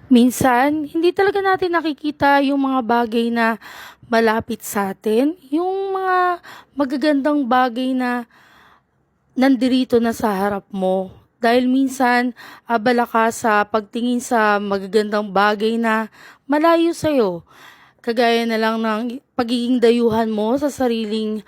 Minsan, hindi talaga natin nakikita yung mga bagay na malapit sa atin, yung mga magagandang bagay na nandirito na sa harap mo. Dahil minsan, abala ka sa pagtingin sa magagandang bagay na malayo sa'yo. Kagaya na lang ng pagiging dayuhan mo sa sariling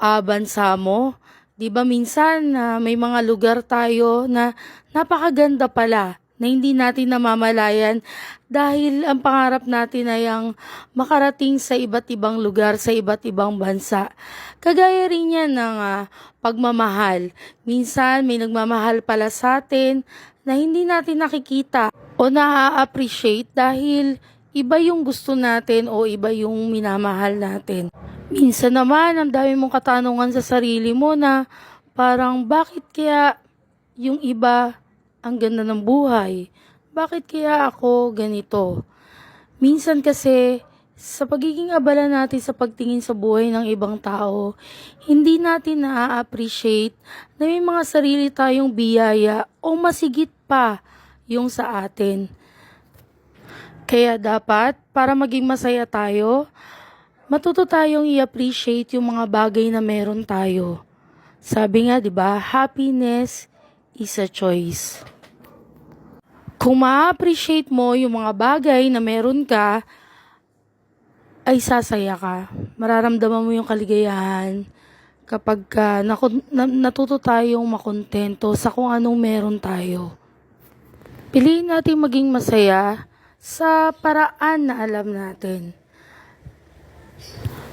bansa mo. 'Di ba minsan may mga lugar tayo na napakaganda pala na hindi natin namamalayan dahil ang pangarap natin ay ang makarating sa iba't ibang lugar, sa iba't ibang bansa. Kagaya rin yan ng pagmamahal. Minsan may nagmamahal pala sa atin na hindi natin nakikita o na-appreciate dahil iba yung gusto natin o iba yung minamahal natin. Minsan naman, ang dami mong katanungan sa sarili mo na parang bakit kaya yung iba ang ganda ng buhay? Bakit kaya ako ganito? Minsan kasi, sa pagiging abala natin sa pagtingin sa buhay ng ibang tao, hindi natin na-appreciate na may mga sarili tayong biyaya o masigit pa yung sa atin. Kaya dapat, para maging masaya tayo, matuto tayong i-appreciate yung mga bagay na meron tayo. Sabi nga, 'di ba, happiness is a choice. Kung ma-appreciate mo yung mga bagay na meron ka, ay sasaya ka. Mararamdaman mo yung kaligayahan kapag natuto tayong makontento sa kung anong meron tayo. Piliin natin maging masaya sa paraan na alam natin.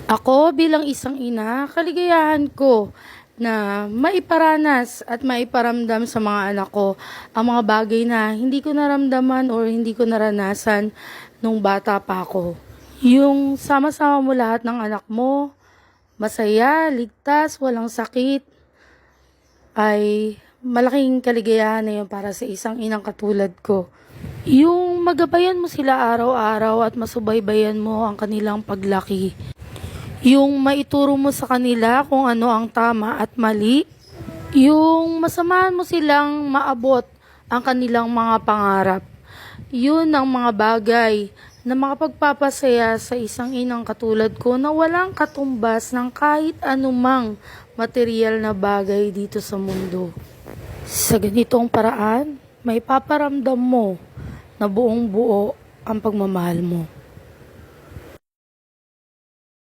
Ako bilang isang ina, kaligayahan ko na maiparanas at maiparamdam sa mga anak ko ang mga bagay na hindi ko naramdaman or hindi ko naranasan nung bata pa ako. Yung sama-sama mo lahat ng anak mo, masaya, ligtas, walang sakit, ay malaking kaligayahan na yun para sa isang inang katulad ko. Yung magabayan mo sila araw-araw at masubaybayan mo ang kanilang paglaki. Yung maituro mo sa kanila kung ano ang tama at mali. Yung masamahan mo silang maabot ang kanilang mga pangarap. Yun ang mga bagay na makapagpapasaya sa isang inang katulad ko na walang katumbas ng kahit anumang material na bagay dito sa mundo. Sa ganitong paraan, may paparamdam mo na buong buo ang pagmamahal mo.